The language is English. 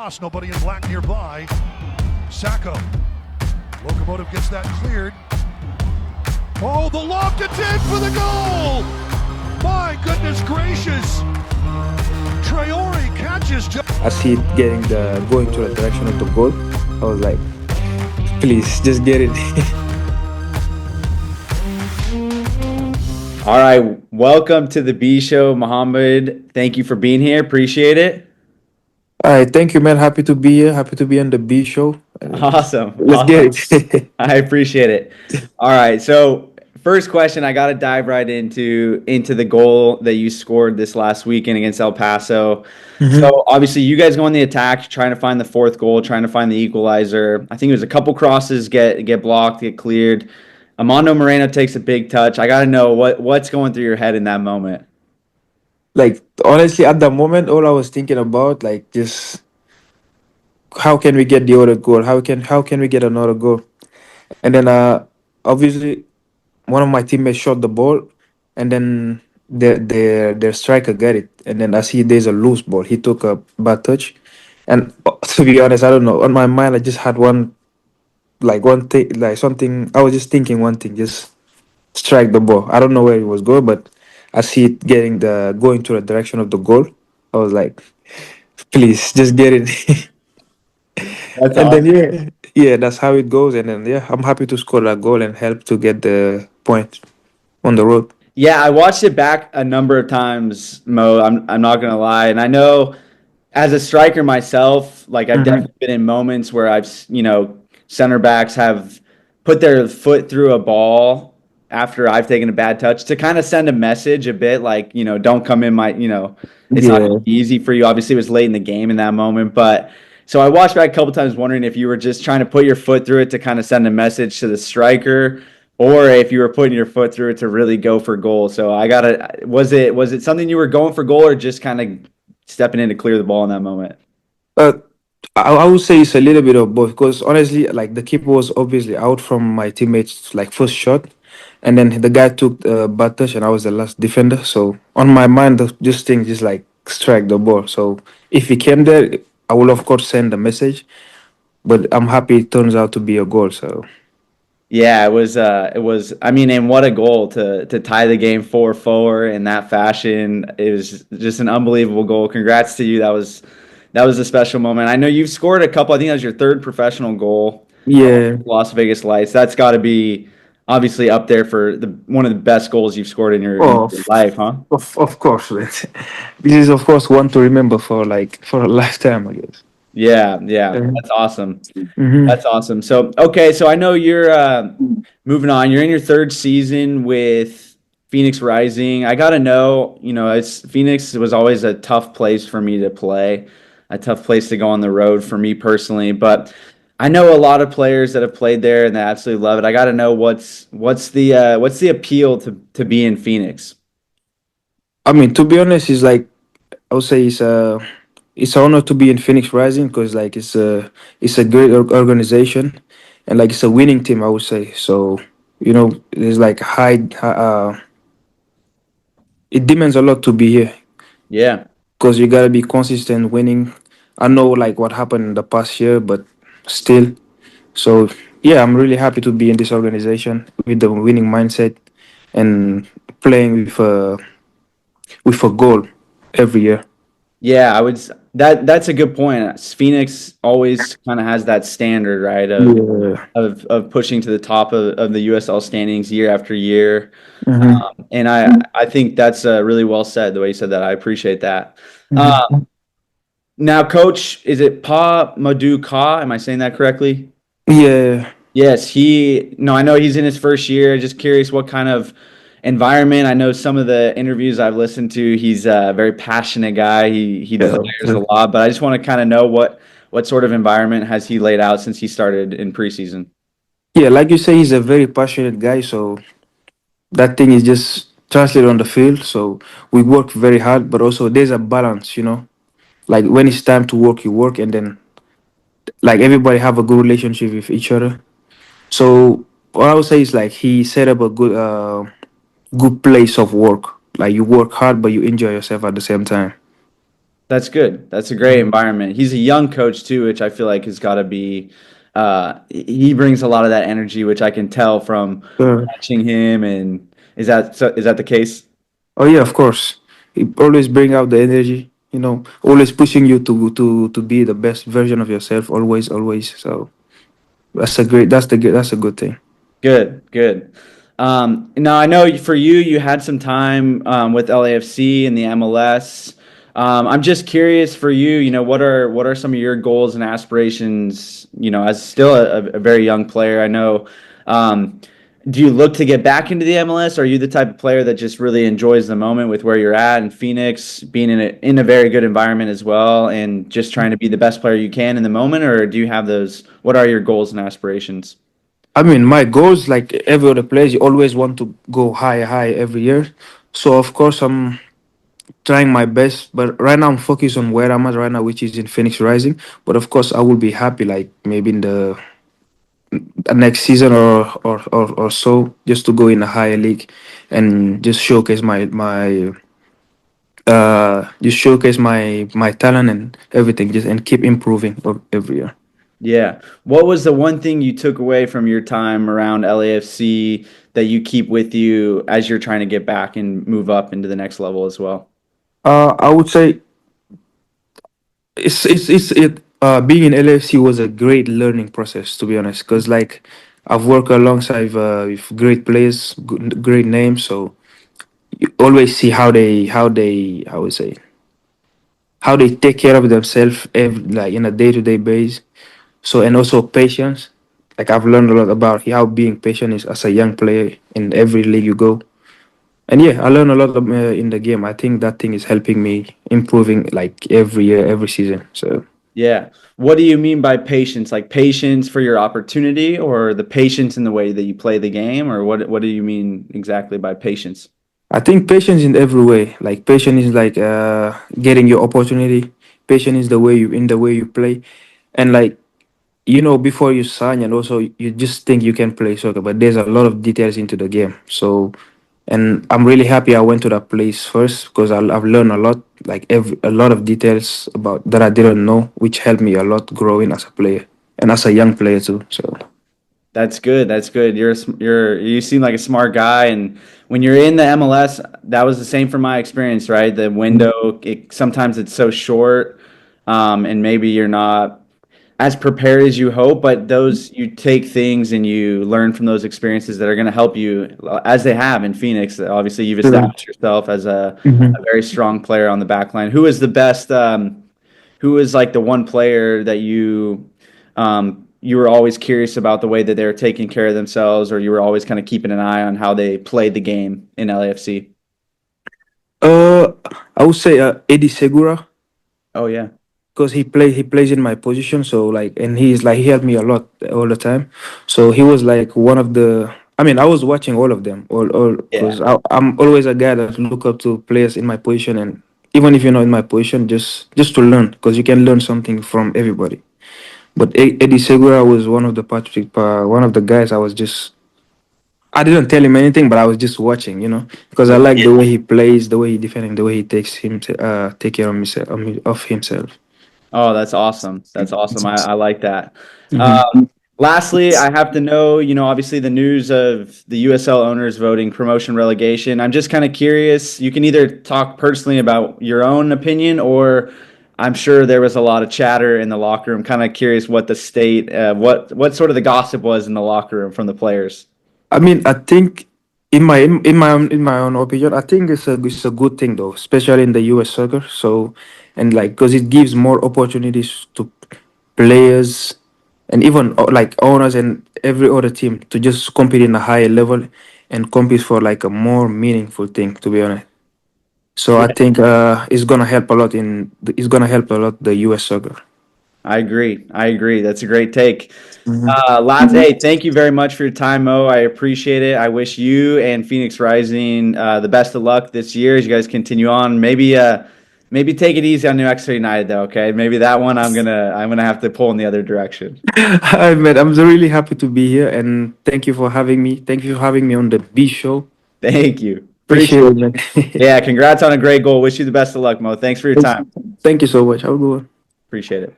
cross, nobody in black nearby. Sacco. Locomotive gets that cleared. Oh, the loft, it's in for the goal! My goodness gracious! Traore catches. I see it going to the direction of the goal. I was like, please, just get it. All right, welcome to the B Show, Mohamed. Thank you for being here. Appreciate it. All right, thank you, man. Happy to be here. Happy to be on the B Show. Awesome. Let's get it. I appreciate it. All right, so first question, I got to dive right into the goal that you scored this last weekend against El Paso. So obviously, you guys go on the attack, trying to find the fourth goal, trying to find the equalizer. I think it was a couple crosses get blocked, get cleared. Armando Moreno takes a big touch. I got to know what's going through your head in that moment. Like, honestly, at the moment, all I was thinking about, like, just how can we get the other goal? How can we get another goal? And then, obviously, one of my teammates shot the ball, and then their striker got it. And then I see there's a loose ball. He took a bad touch, and to be honest, I don't know. On my mind, I just had one thing, like something. I was just thinking one thing, just strike the ball. I don't know where it was going, but I see it going to the direction of the goal. I was like, please, just get it. That's And then awesome. yeah, that's how it goes. And then I'm happy to score that goal and help to get the point on the road. Yeah, I watched it back a number of times, Mo. I'm not gonna lie, and I know as a striker myself, like I've definitely been in moments where center backs have put their foot through a ball after I've taken a bad touch to kind of send a message a bit like, don't come in it's not Yeah. gonna be easy for you. Obviously, it was late in the game in that moment, but so I watched back a couple times wondering if you were just trying to put your foot through it to kind of send a message to the striker or if you were putting your foot through it to really go for goal. So was it something you were going for goal or just kind of stepping in to clear the ball in that moment? Uh, I would say it's a little bit of both because honestly, like the keeper was obviously out from my teammates like first shot, and then the guy took bad touch, and I was the last defender. So on my mind, this thing just like strike the ball. So if he came there, I will of course send a message, but I'm happy it turns out to be a goal. So Yeah, it was I mean, and what a goal to tie the game 4-4 in that fashion. It was just an unbelievable goal. Congrats to you. That was a special moment. I know you've scored a couple. I think that was your third professional goal. yeah. Las Vegas Lights. That's got to be obviously up there for one of the best goals you've scored in Oh, your life, huh? of course, this is of course one to remember for a lifetime, I guess. Yeah, yeah. Yeah. That's awesome. Mm-hmm. That's awesome. So, okay, so I know you're moving on. You're in your third season with Phoenix Rising. I got to know, Phoenix was always a tough place for me to play, a tough place to go on the road for me personally, but I know a lot of players that have played there and they absolutely love it. I got to know what's the appeal to be in Phoenix? I mean, to be honest, it's like I would say it's an honor to be in Phoenix Rising because like it's a great organization and like it's a winning team. I would say so. There's like it demands a lot to be here Yeah. because you gotta be consistent winning. I know like what happened in the past year, but still. So yeah, I'm really happy to be in this organization with the winning mindset and playing with a goal every year. Yeah, that's a good point. Phoenix always kind of has that standard, right, Yeah. of pushing to the top of the USL standings year after year. Mhm. And I think that's really well said, the way you said that. I appreciate that. Mhm. Now, Coach, is it Pa-Modou Kah? Am I saying that correctly? Yeah. Yes, no, I know he's in his first year. Just curious what kind of environment. I know some of the interviews I've listened to, he's a very passionate guy. He desires a lot, but I just want to kind of know what sort of environment has he laid out since he started in preseason? Yeah, like you say, he's a very passionate guy. So that thing is just translated on the field. So we work very hard, but also there's a balance. Like when it's time to work, you work, and then like everybody have a good relationship with each other. So what I would say is like he set up a good place of work. Like you work hard, but you enjoy yourself at the same time. That's good. That's a great environment. He's a young coach too, which I feel like has got to be. He brings a lot of that energy, which I can tell from Uh, watching him. And is that the case? oh yeah, of course. He always bring out the energy. Always pushing you to be the best version of yourself. Always, always. So that's a good thing. Good, good. Now I know for you, you had some time with LAFC and the MLS. I'm just curious for you. What are some of your goals and aspirations? As still a very young player, I know. Um, do you look to get back into the MLS? Or are you the type of player that just really enjoys the moment with where you're at in Phoenix, being in a very good environment as well, and just trying to be the best player you can in the moment? Or do you have those? What are your goals and aspirations? I mean, my goals, like every other player, you always want to go high, high every year. So of course, I'm trying my best. But right now, I'm focused on where I'm at right now, which is in Phoenix Rising. But of course, I will be happy, like maybe in the next season or so, just to go in a higher league and just showcase my talent and everything, just and keep improving every year. Yeah. What was the one thing you took away from your time around LAFC that you keep with you as you're trying to get back and move up into the next level as well? I would say it's it being in LFC was a great learning process, to be honest, because like I've worked alongside with great players, great names, so you always see how we say how they take care of themselves like in a day-to-day base. So, and also patience. Like I've learned a lot about how being patient is as a young player in every league you go. And yeah, I learned a lot in the game. I think that thing is helping me improving like every year, every season. So Yeah. What do you mean by patience? Like patience for your opportunity or the patience in the way that you play the game, or what do you mean exactly by patience? I think patience in every way. Like patience is like getting your opportunity. Patience is the way you play, and like before you sign, and also you just think you can play soccer, but there's a lot of details into the game. So, and I'm really happy I went to that place first because I've learned a lot, like a lot of details about that I didn't know, which helped me a lot growing as a player and as a young player too. So. That's good. That's good. You seem like a smart guy, and when you're in the MLS, that was the same from my experience, right? The window, sometimes it's so short, and maybe you're not as prepared as you hope, but those you take things and you learn from those experiences that are going to help you, as they have in Phoenix. Obviously, you've True. established yourself as a Mhm. very strong player on the back line. Who is the best? Who is like the one player that you were always curious about the way that they were taking care of themselves, or you were always kind of keeping an eye on how they played the game in LAFC? Uh, I would say Eddie Segura Oh yeah, because he plays in my position. So like, and he helped me a lot all the time. So he was like one of the. I mean, I was watching all of them, all yeah, because I'm always a guy that look up to players in my position, and even if you're not in my position, just to learn because you can learn something from everybody. But Eddie Segura was one of the guys I was just. I didn't tell him anything, but I was just watching, because I yeah. like the way he plays, the way he defending, the way he take care of himself, of himself. Oh, that's awesome. That's awesome. I like that. Mhm. Um, Lastly, I have to know, obviously the news of the USL owners voting promotion relegation. I'm just kind of curious. You can either talk personally about your own opinion, or I'm sure there was a lot of chatter in the locker room. Kind of curious what the state, what sort of the gossip was in the locker room from the players. I mean, I think in my own opinion, I think it's a good thing though, especially in the US soccer. So, and like because it gives more opportunities to players and even like owners and every other team to just compete in a higher level and compete for like a more meaningful thing. To be honest. So I think it's gonna help a lot the US soccer. I agree. I agree. That's a great take. Mhm. Hey, thank you very much for your time, Mo. I appreciate it. I wish you and Phoenix Rising the best of luck this year as you guys continue on. Maybe take it easy on New Mexico United, though. Okay, maybe that one I'm gonna have to pull in the other direction. Hi, man. I'm so really happy to be here and thank you for having me. Thank you for having me on the B show. Thank you. Appreciate it, man. Yeah, congrats on a great goal. Wish you the best of luck, Mo. Thanks for your time. Thank you so much. Have a good one. Appreciate it.